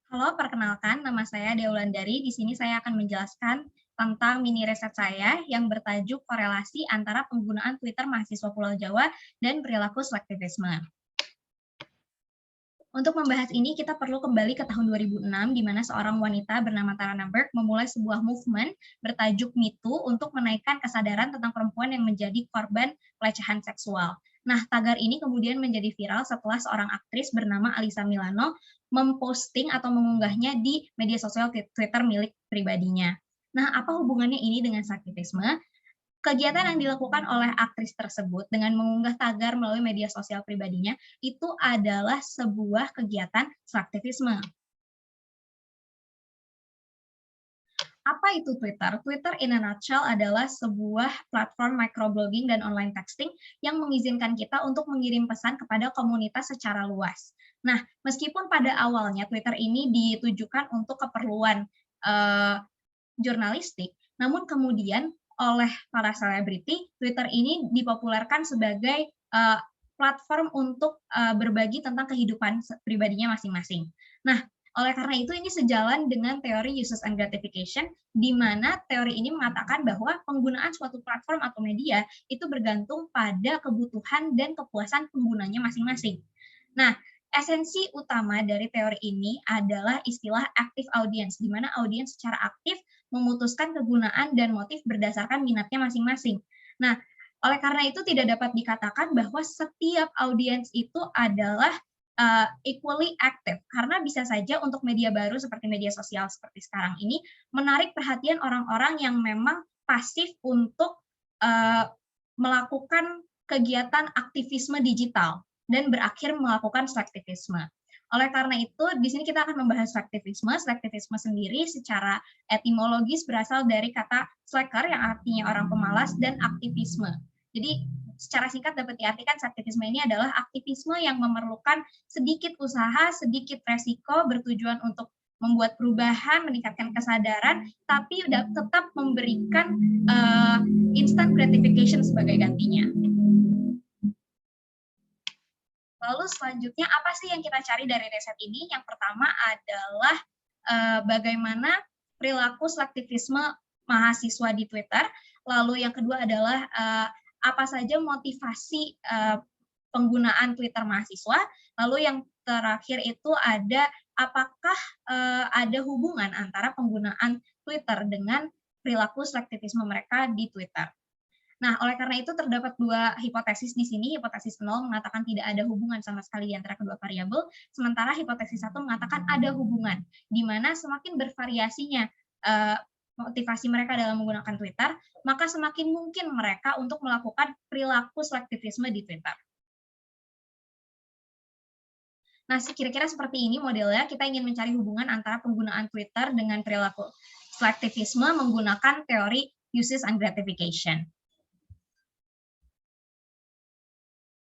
Halo, perkenalkan nama saya Deulandari. Di sini saya akan menjelaskan tentang mini riset saya yang bertajuk korelasi antara penggunaan Twitter mahasiswa Pulau Jawa dan perilaku selektivisme. Untuk membahas ini, kita perlu kembali ke tahun 2006, di mana seorang wanita bernama Tarana Burke memulai sebuah movement bertajuk Me Too untuk menaikkan kesadaran tentang perempuan yang menjadi korban pelecehan seksual. Nah, tagar ini kemudian menjadi viral setelah seorang aktris bernama Alyssa Milano memposting atau mengunggahnya di media sosial Twitter milik pribadinya. Nah, apa hubungannya ini dengan aktivisme? Kegiatan yang dilakukan oleh aktris tersebut dengan mengunggah tagar melalui media sosial pribadinya itu adalah sebuah kegiatan aktivisme. Apa itu Twitter? Twitter in a nutshell adalah sebuah platform microblogging dan online texting yang mengizinkan kita untuk mengirim pesan kepada komunitas secara luas. Nah, meskipun pada awalnya Twitter ini ditujukan untuk keperluan jurnalistik, namun kemudian oleh para selebriti, Twitter ini dipopulerkan sebagai platform untuk berbagi tentang kehidupan pribadinya masing-masing. Nah, oleh karena itu ini sejalan dengan teori uses and gratification, di mana teori ini mengatakan bahwa penggunaan suatu platform atau media itu bergantung pada kebutuhan dan kepuasan penggunanya masing-masing. Nah, esensi utama dari teori ini adalah istilah active audience, di mana audiens secara aktif memutuskan kegunaan dan motif berdasarkan minatnya masing-masing. Nah, oleh karena itu tidak dapat dikatakan bahwa setiap audiens itu adalah equally active, karena bisa saja untuk media baru seperti media sosial seperti sekarang ini menarik perhatian orang-orang yang memang pasif untuk melakukan kegiatan aktivisme digital dan berakhir melakukan selektivisme. Oleh karena itu, di sini kita akan membahas selektivisme. Selektivisme sendiri secara etimologis berasal dari kata slacker yang artinya orang pemalas dan aktivisme. Jadi secara singkat dapat diartikan selektivisme ini adalah aktivisme yang memerlukan sedikit usaha, sedikit resiko, bertujuan untuk membuat perubahan, meningkatkan kesadaran, tapi tetap memberikan instant gratification sebagai gantinya. Lalu selanjutnya apa sih yang kita cari dari riset ini? Yang pertama adalah bagaimana perilaku selektivisme mahasiswa di Twitter. Lalu yang kedua adalah apa saja motivasi penggunaan Twitter mahasiswa. Lalu yang terakhir itu ada apakah ada hubungan antara penggunaan Twitter dengan perilaku selektivisme mereka di Twitter. Nah, oleh karena itu terdapat dua hipotesis di sini. Hipotesis 0 mengatakan tidak ada hubungan sama sekali di antara kedua variabel, sementara hipotesis 1 mengatakan ada hubungan, di mana semakin bervariasinya motivasi mereka dalam menggunakan Twitter, maka semakin mungkin mereka untuk melakukan perilaku selektivisme di Twitter. Nah, kira-kira seperti ini modelnya. Kita ingin mencari hubungan antara penggunaan Twitter dengan perilaku selektivisme menggunakan teori uses and gratification.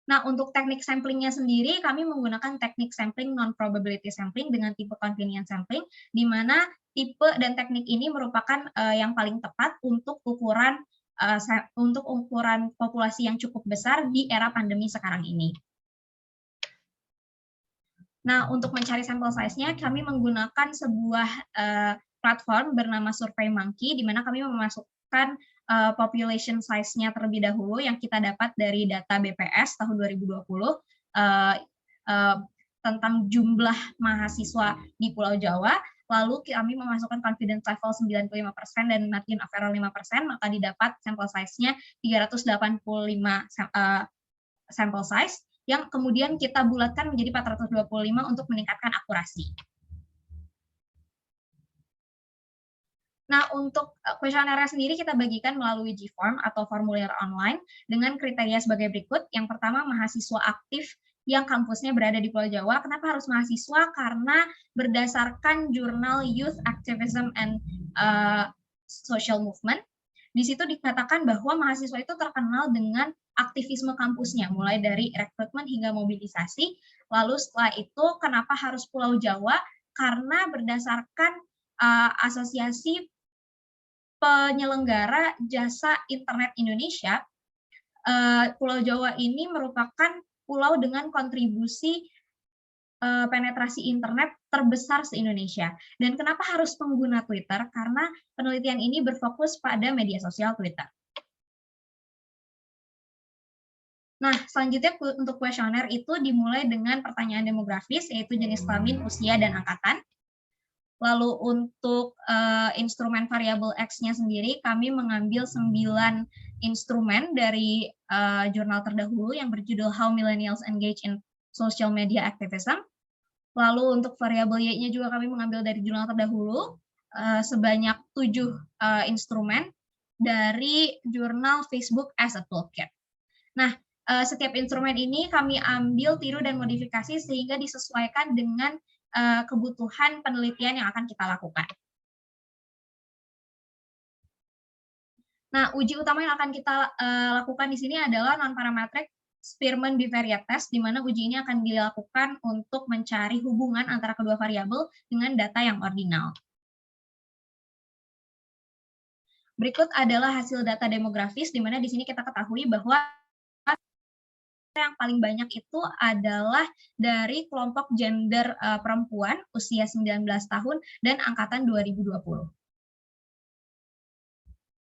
Nah, untuk teknik samplingnya sendiri, kami menggunakan teknik sampling non-probability sampling dengan tipe convenience sampling, di mana tipe dan teknik ini merupakan yang paling tepat untuk ukuran populasi yang cukup besar di era pandemi sekarang ini. Nah, untuk mencari sampel size-nya, kami menggunakan sebuah platform bernama SurveyMonkey, di mana kami memasukkan population size-nya terlebih dahulu yang kita dapat dari data BPS tahun 2020 tentang jumlah mahasiswa di Pulau Jawa, lalu kami memasukkan confidence level 95% dan margin of error 5%, maka didapat sampel size-nya 385 sampel size, yang kemudian kita bulatkan menjadi 425 untuk meningkatkan akurasi. Nah, untuk kuesionernya sendiri kita bagikan melalui Gform atau formulir online dengan kriteria sebagai berikut. Yang pertama, mahasiswa aktif yang kampusnya berada di Pulau Jawa. Kenapa harus mahasiswa? Karena berdasarkan jurnal Youth Activism and Social Movement, di situ dikatakan bahwa mahasiswa itu terkenal dengan aktivisme kampusnya, mulai dari rekrutmen hingga mobilisasi. Lalu setelah itu, kenapa harus Pulau Jawa? Karena berdasarkan asosiasi penyelenggara jasa internet Indonesia, Pulau Jawa ini merupakan pulau dengan kontribusi penetrasi internet terbesar se-Indonesia. Dan kenapa harus pengguna Twitter? Karena penelitian ini berfokus pada media sosial Twitter. Nah, selanjutnya untuk kuesioner itu dimulai dengan pertanyaan demografis, yaitu jenis kelamin, usia, dan angkatan. Lalu untuk instrumen variabel X-nya sendiri, kami mengambil 9 instrumen dari jurnal terdahulu yang berjudul How Millennials Engage in Social Media Activism. Lalu untuk variabel Y-nya juga kami mengambil dari jurnal terdahulu, sebanyak 7 instrumen dari jurnal Facebook as a Toolkit. Nah, setiap instrumen ini kami ambil, tiru, dan modifikasi sehingga disesuaikan dengan kebutuhan penelitian yang akan kita lakukan. Nah, uji utama yang akan kita lakukan di sini adalah non-parametric Spearman bivariate test, di mana uji ini akan dilakukan untuk mencari hubungan antara kedua variabel dengan data yang ordinal. Berikut adalah hasil data demografis, di mana di sini kita ketahui bahwa yang paling banyak itu adalah dari kelompok gender perempuan usia 19 tahun dan angkatan 2020.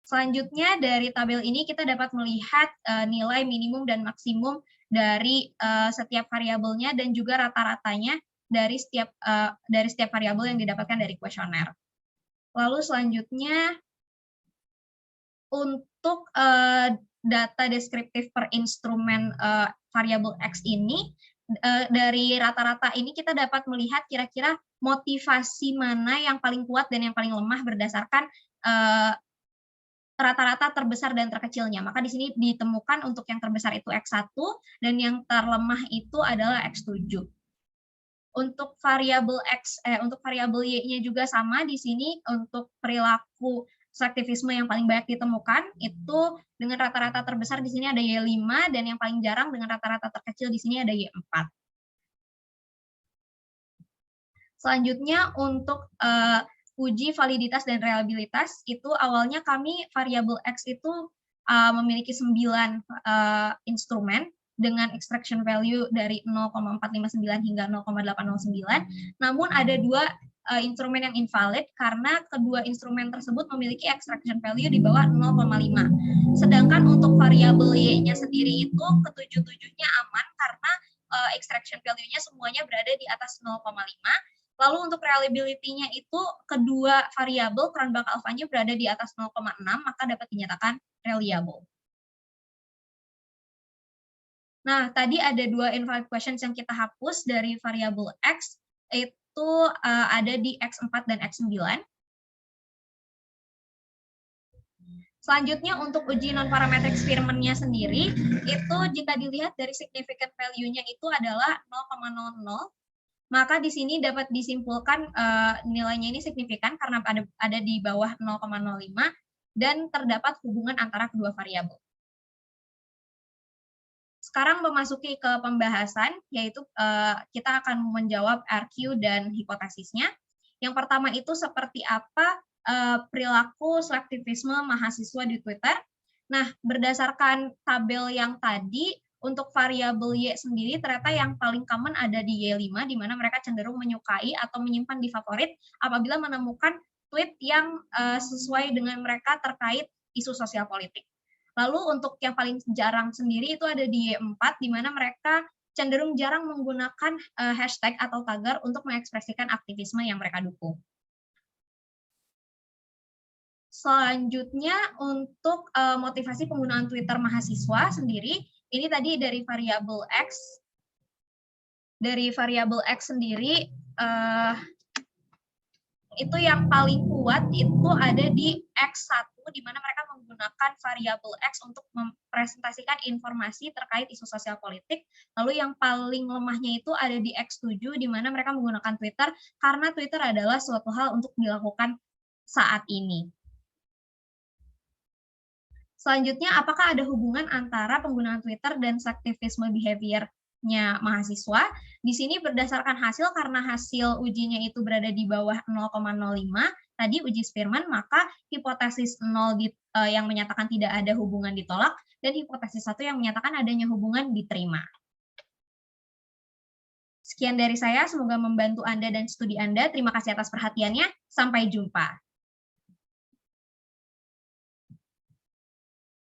Selanjutnya dari tabel ini kita dapat melihat nilai minimum dan maksimum dari setiap variabelnya dan juga rata-ratanya dari setiap variabel yang didapatkan dari kuesioner. Lalu selanjutnya untuk data deskriptif per instrumen variabel X ini, dari rata-rata ini kita dapat melihat kira-kira motivasi mana yang paling kuat dan yang paling lemah berdasarkan rata-rata terbesar dan terkecilnya. Maka di sini ditemukan untuk yang terbesar itu X1 dan yang terlemah itu adalah X7. Untuk variabel untuk variabel Y-nya juga sama di sini untuk perilaku selektivisme yang paling banyak ditemukan itu dengan rata-rata terbesar di sini ada Y5 dan yang paling jarang dengan rata-rata terkecil di sini ada Y4. Selanjutnya untuk uji validitas dan reliabilitas itu awalnya kami variabel X itu memiliki 9 instrumen dengan extraction value dari 0,459 hingga 0,809. Namun ada 2 instrumen yang invalid karena kedua instrumen tersebut memiliki extraction value di bawah 0,5. Sedangkan untuk variabel Y-nya sendiri itu ketujuh-tujuhnya aman karena extraction value-nya semuanya berada di atas 0,5. Lalu untuk reliability-nya itu kedua variabel Cronbach alpha-nya berada di atas 0,6 maka dapat dinyatakan reliable. Nah, tadi ada 2 invalid questions yang kita hapus dari variabel X, itu ada di X4 dan X9. Selanjutnya untuk uji non-parametric Spearman-nya sendiri, itu jika dilihat dari significant value-nya itu adalah 0,00, maka di sini dapat disimpulkan nilainya ini signifikan karena ada di bawah 0,05 dan terdapat hubungan antara kedua variabel. Sekarang memasuki ke pembahasan, yaitu kita akan menjawab RQ dan hipotesisnya. Yang pertama itu seperti apa perilaku selektivisme mahasiswa di Twitter. Nah, berdasarkan tabel yang tadi, untuk variabel Y sendiri ternyata yang paling common ada di Y5, di mana mereka cenderung menyukai atau menyimpan di favorit apabila menemukan tweet yang sesuai dengan mereka terkait isu sosial politik. Lalu untuk yang paling jarang sendiri itu ada di Y4, di mana mereka cenderung jarang menggunakan hashtag atau tagar untuk mengekspresikan aktivisme yang mereka dukung. Selanjutnya untuk motivasi penggunaan Twitter mahasiswa sendiri, ini tadi dari variabel X. Dari variabel X sendiri, itu yang paling kuat itu ada di X1, di mana mereka menggunakan variabel X untuk mempresentasikan informasi terkait isu sosial politik. Lalu yang paling lemahnya itu ada di X7, di mana mereka menggunakan Twitter, karena Twitter adalah suatu hal untuk dilakukan saat ini. Selanjutnya, apakah ada hubungan antara penggunaan Twitter dan selektivisme behavior-nya mahasiswa? Di sini berdasarkan hasil, karena hasil ujinya itu berada di bawah 0,05, tadi uji Spearman, maka hipotesis 0 yang menyatakan tidak ada hubungan ditolak, dan hipotesis 1 yang menyatakan adanya hubungan diterima. Sekian dari saya, semoga membantu Anda dan studi Anda. Terima kasih atas perhatiannya. Sampai jumpa.